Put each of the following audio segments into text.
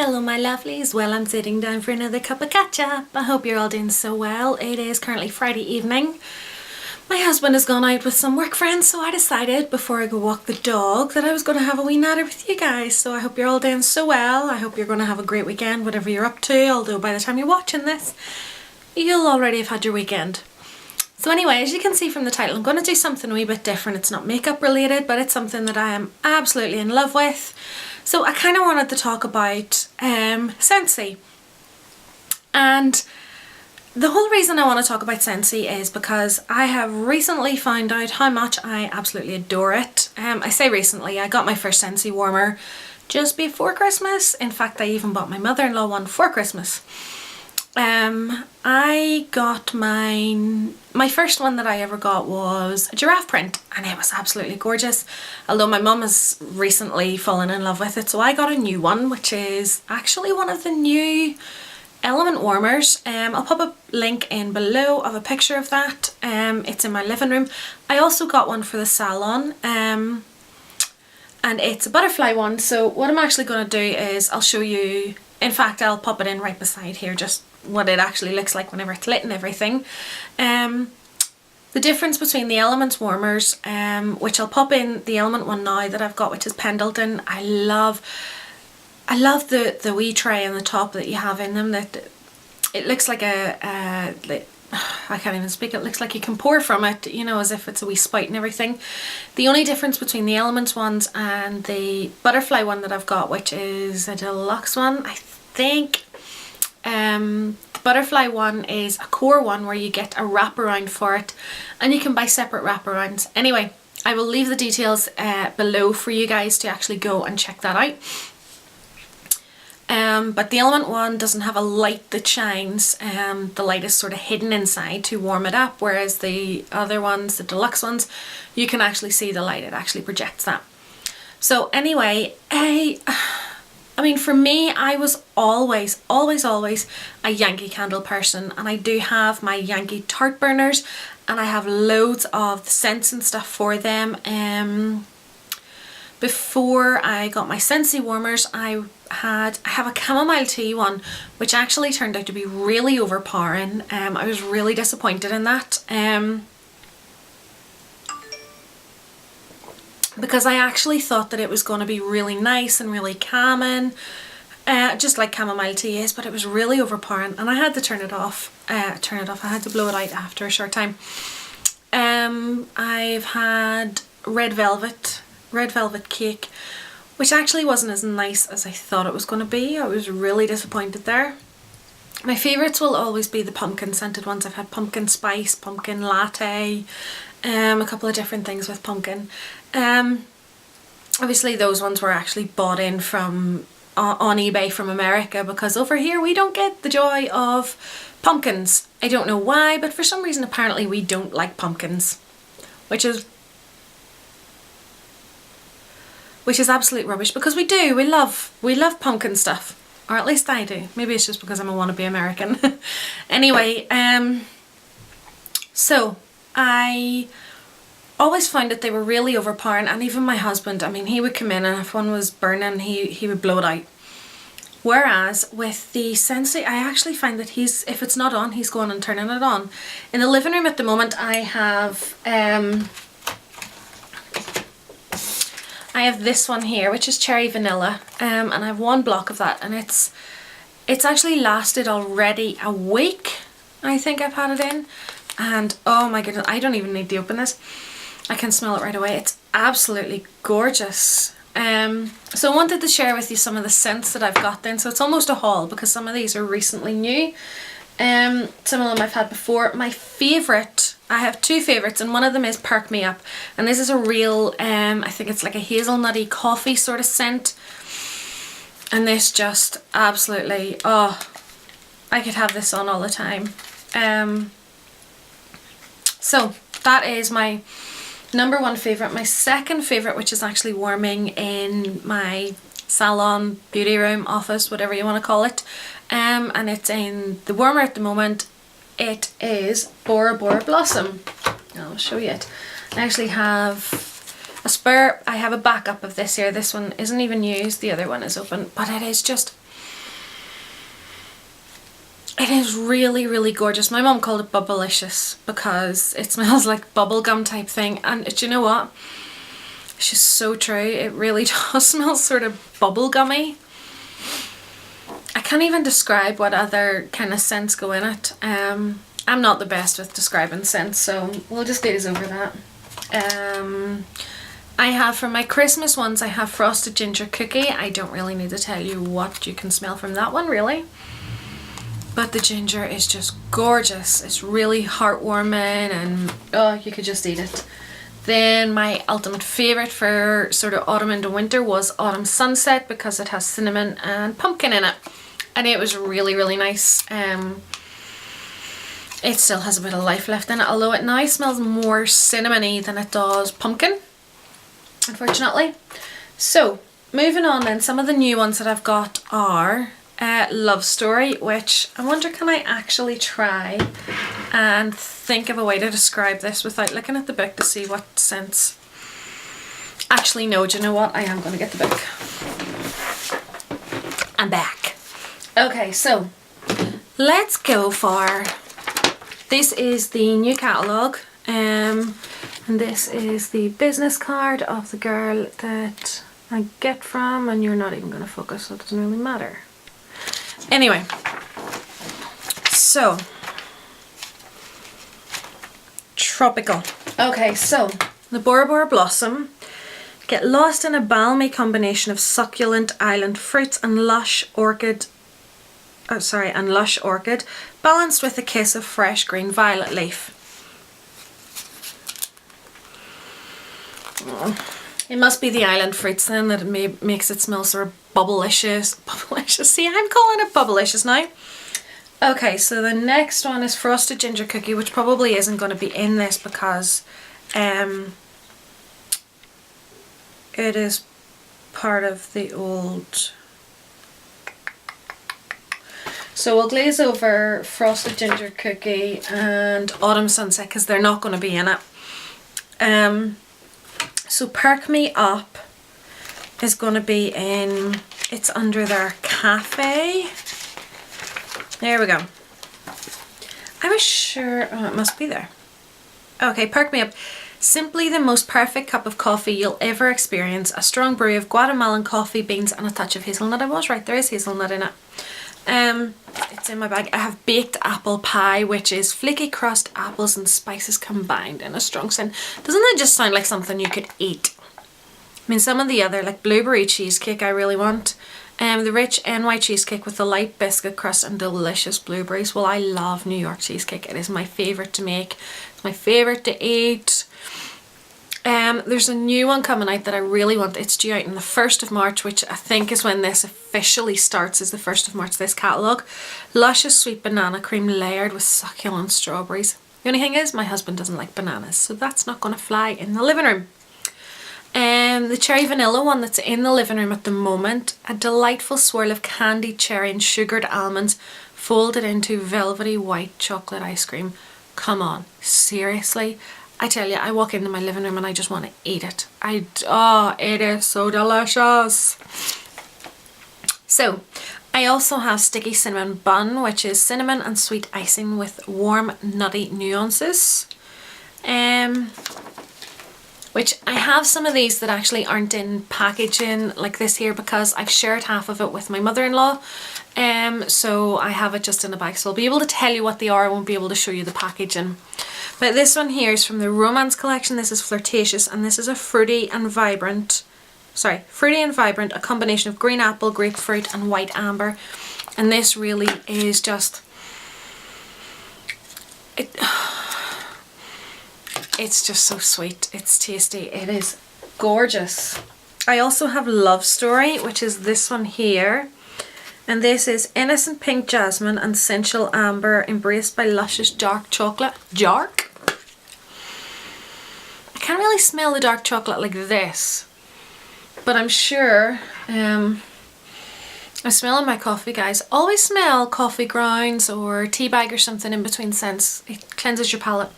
Hello my lovelies, well I'm sitting down for another cup of catch up. I hope you're all doing so well. It is currently Friday evening. My husband has gone out with some work friends, so I decided before I go walk the dog that I was going to have a wee natter with you guys. So I hope you're all doing so well. I hope you're going to have a great weekend, whatever you're up to, although by the time you're watching this, you'll already have had your weekend. So anyway, as you can see from the title, I'm going to do something a wee bit different. It's not makeup related, but it's something that I am absolutely in love with. So I kind of wanted to talk about Scentsy. And the whole reason I want to talk about Scentsy is because I have recently found out how much I absolutely adore it. I say recently, I got my first Scentsy warmer just before Christmas. In fact, I even bought my mother-in-law one for Christmas. I got my first one that I ever got was a giraffe print, and it was absolutely gorgeous, although my mum has recently fallen in love with it, so I got a new one, which is actually one of the new element warmers. I'll pop a link in below of a picture of that. It's in my living room. I also got one for the salon, and it's a butterfly one. So what I'm actually going to do is I'll show you, in fact I'll pop it in right beside here, just what it actually looks like whenever it's lit and everything. The difference between the Elements warmers, which I'll pop in the Element one now that I've got, which is Pendleton. I love the wee tray on the top that you have in them, that it looks like I can't even speak, it looks like you can pour from it, you know, as if it's a wee spout and everything. The only difference between the Elements ones and the butterfly one that I've got, which is a deluxe one, I think, the butterfly one is a core one where you get a wraparound for it, and you can buy separate wraparounds. Anyway, I will leave the details below for you guys to actually go and check that out. But the Element one doesn't have a light that shines. The light is sort of hidden inside to warm it up, whereas the other ones, the deluxe ones, you can actually see the light. It actually projects that. So anyway, I mean, for me, I was always a Yankee candle person, and I do have my Yankee tart burners, and I have loads of the scents and stuff for them. Before I got my Scentsy warmers, I have a chamomile tea one, which actually turned out to be really overpowering. I was really disappointed in that. Because I actually thought that it was going to be really nice and really calming, just like chamomile tea is, but it was really overpowering, and I had to turn it off. I had to blow it out after a short time. I've had red velvet cake, which actually wasn't as nice as I thought it was going to be. I was really disappointed there. My favourites will always be the pumpkin scented ones. I've had pumpkin spice, pumpkin latte, a couple of different things with pumpkin. Obviously those ones were actually bought in from on eBay from America, because over here we don't get the joy of pumpkins. I don't know why, but for some reason apparently we don't like pumpkins, which is absolute rubbish, because we do. We love pumpkin stuff, or at least I do. Maybe it's just because I'm a wannabe American. Anyway, so I always found that they were really overpowering, and even my husband, I mean, he would come in and if one was burning, he would blow it out. Whereas with the Scentsy, I actually find that if it's not on, he's going and turning it on. In the living room at the moment, I have this one here, which is cherry vanilla, and I have one block of that, and it's actually lasted already a week. I think I've had it in, and oh my goodness, I don't even need to open this. I can smell it right away. It's absolutely gorgeous. So I wanted to share with you some of the scents that I've got then. So it's almost a haul, because some of these are recently new. Some of them I've had before. My favourite, I have two favourites, and one of them is Perk Me Up. And this is a real, I think it's like a hazelnutty coffee sort of scent. And this just absolutely, oh, I could have this on all the time. So that is my number one favourite. My second favourite, which is actually warming in my salon, beauty room, office, whatever you want to call it, and it's in the warmer at the moment. It is Bora Bora Blossom. I'll show you it. I actually have a spare, I have a backup of this here. This one isn't even used, the other one is open, but it is just, It is really, really gorgeous. My mum called it Bubblicious because it smells like bubblegum type thing. And do you know what? It's just so true. It really does smell sort of bubblegummy. I can't even describe what other kind of scents go in it. I'm not the best with describing scents, so we'll just glaze over that. I have, for my Christmas ones, I have Frosted Ginger Cookie. I don't really need to tell you what you can smell from that one, really. But the ginger is just gorgeous. It's really heartwarming and oh, you could just eat it. Then my ultimate favourite for sort of autumn into winter was Autumn Sunset because it has cinnamon and pumpkin in it. And it was really, really nice. It still has a bit of life left in it, although it now smells more cinnamony than it does pumpkin, unfortunately. So, moving on then, some of the new ones that I've got are Love Story, which I wonder, can I actually try and think of a way to describe this without looking at the book to see what scents. Actually, no, do you know what? I am going to get the book. I'm back. Okay, so let's go for, this is the new catalogue, and this is the business card of the girl that I get from, and you're not even going to focus, so it doesn't really matter. Anyway, so tropical. Okay, so the Bora Bora Blossom. Get lost in a balmy combination of succulent island fruits and lush orchid, balanced with a kiss of fresh green violet leaf. It must be the island fruits then that makes it smell sort of bubblicious. Bubblicious. See, I'm calling it bubblicious now. Okay, so the next one is Frosted Ginger Cookie, which probably isn't going to be in this because it is part of the old. So we'll glaze over Frosted Ginger Cookie and Autumn Sunset because they're not going to be in it. So Perk Me Up is going to be in, it's under their cafe. There we go. I was sure, oh, it must be there. Okay, Perk Me Up. Simply the most perfect cup of coffee you'll ever experience. A strong brew of Guatemalan coffee beans and a touch of hazelnut. I was right, there is hazelnut in it. It's in my bag. I have baked apple pie, which is flaky crust, apples and spices combined in a strong scent. Doesn't that just sound like something you could eat? I mean, some of the other, like blueberry cheesecake, I really want. The rich NY cheesecake with the light biscuit crust and delicious blueberries. Well, I love New York cheesecake. It is my favourite to make. It's my favourite to eat. There's a new one coming out that I really want. It's due out on the 1st of March, which I think is when this officially starts, is the 1st of March, this catalogue. Luscious sweet banana cream layered with succulent strawberries. The only thing is, my husband doesn't like bananas, so that's not going to fly in the living room. The cherry vanilla one that's in the living room at the moment. A delightful swirl of candied cherry and sugared almonds folded into velvety white chocolate ice cream. Come on, seriously? I tell you, I walk into my living room and I just want to eat it. Oh, it is so delicious. So, I also have Sticky Cinnamon Bun, which is cinnamon and sweet icing with warm nutty nuances. Which I have some of these that actually aren't in packaging like this here because I've shared half of it with my mother-in-law. So I have it just in a bag. So I'll be able to tell you what they are. I won't be able to show you the packaging. But this one here is from the Romance collection. This is Flirtatious, and this is a fruity and vibrant, a combination of green apple, grapefruit and white amber. And this really is just, it's just so sweet. It's tasty. It is gorgeous. I also have Love Story, which is this one here. And this is Innocent Pink Jasmine and Sensual Amber embraced by luscious dark chocolate. Dark? I can't really smell the dark chocolate like this. But I'm sure, I'm smelling my coffee, guys. Always smell coffee grounds or tea bag or something in between scents. It cleanses your palate.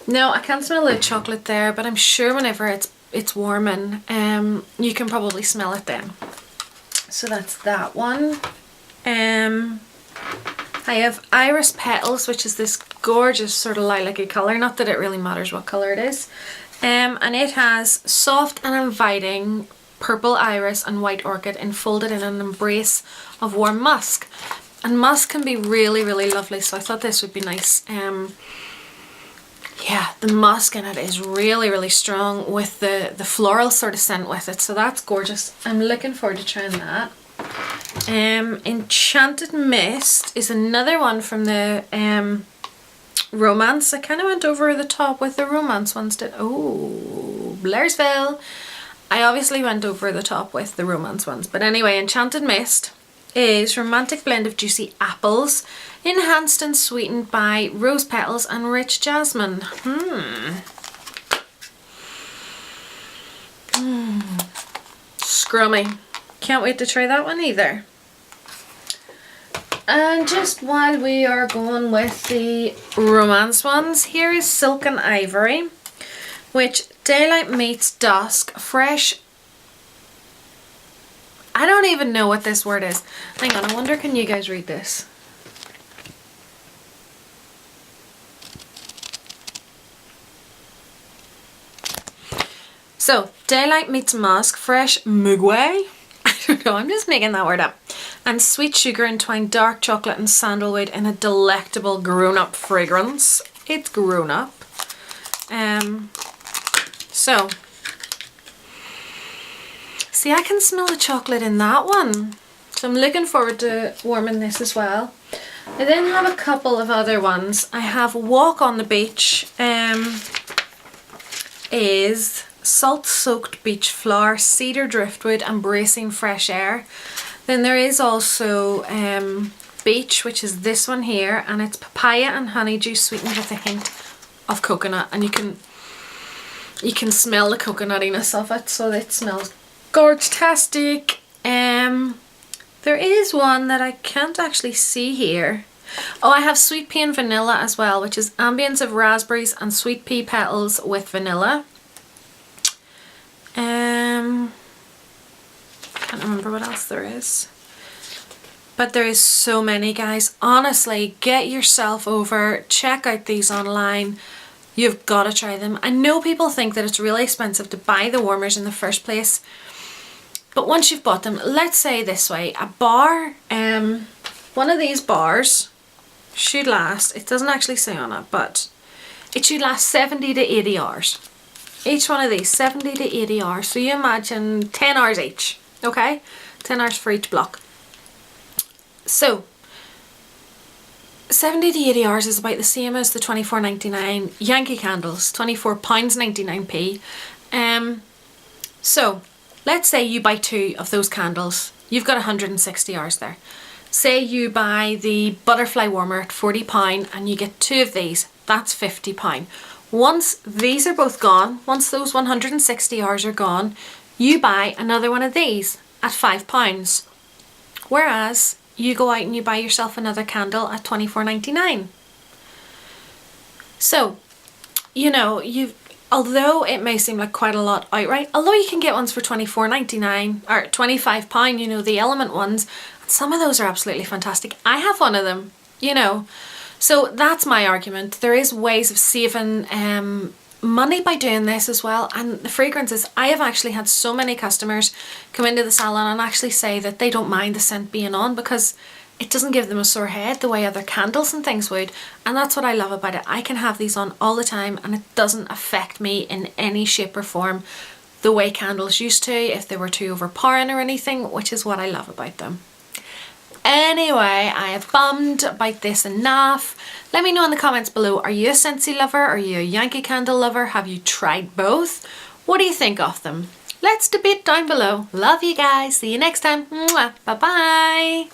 No, I can't smell the chocolate there, but I'm sure whenever it's warming, you can probably smell it then. So that's that one. I have Iris Petals, which is this gorgeous sort of lilac-y colour. Not that it really matters what colour it is. And it has soft and inviting purple iris and white orchid enfolded in an embrace of warm musk. And musk can be really, really lovely, so I thought this would be nice. Yeah, the musk in it is really, really strong with the floral sort of scent with it, so that's gorgeous. I'm looking forward to trying that. Enchanted Mist is another one from the romance. I kind of went over the top with the romance ones. Oh, Blairsville. I obviously went over the top with the romance ones. But anyway, Enchanted Mist is romantic blend of juicy apples, enhanced and sweetened by rose petals and rich jasmine. Scrummy. Can't wait to try that one either. And just while we are going with the romance ones, here is Silken Ivory, which Daylight Meets Dusk, fresh. I don't even know what this word is. Hang on, I wonder can you guys read this? So, Daylight Meets Musk, fresh mugway. I don't know, I'm just making that word up. And sweet sugar entwined dark chocolate and sandalwood in a delectable grown-up fragrance. It's grown up. So, see, I can smell the chocolate in that one. So I'm looking forward to warming this as well. I then have a couple of other ones. I have Walk on the Beach. Is salt-soaked beach flower, cedar driftwood, embracing fresh air. Then there is also Beach, which is this one here, and it's papaya and honeydew sweetened with a hint of coconut, and you can smell the coconutiness of it, so it smells gorgeous-tastic. There is one that I can't actually see here. Oh, I have Sweet Pea and Vanilla as well, which is ambience of raspberries and sweet pea petals with vanilla. Can't remember what else there is. But there is so many, guys. Honestly, get yourself over, check out these online. You've got to try them. I know people think that it's really expensive to buy the warmers in the first place. But once you've bought them, let's say this way, a bar, one of these bars should last, it doesn't actually say on it, but it should last 70 to 80 hours. Each one of these, 70 to 80 hours. So you imagine 10 hours each, okay? 10 hours for each block. So, 70 to 80 hours is about the same as the $24.99 Yankee candles, £24.99p. So, let's say you buy 2 of those candles. You've got 160 hours there. Say you buy the butterfly warmer at £40 and you get 2 of these. That's £50. Once these are both gone, once those 160 hours are gone, you buy another one of these at £5. Whereas you go out and you buy yourself another candle at $24.99. So, you know, although it may seem like quite a lot outright, although you can get ones for $24.99 or £25, you know, the Element ones, some of those are absolutely fantastic. I have one of them, you know. So that's my argument. There is ways of saving money by doing this as well. And the fragrances, I have actually had so many customers come into the salon and actually say that they don't mind the scent being on because it doesn't give them a sore head the way other candles and things would. And that's what I love about it. I can have these on all the time and it doesn't affect me in any shape or form the way candles used to if they were too overpowering or anything, which is what I love about them. Anyway, I have bummed about this enough. Let me know in the comments below, are you a Scentsy lover? Are you a Yankee Candle lover? Have you tried both? What do you think of them? Let's debate down below. Love you guys. See you next time. Mwah. Bye bye.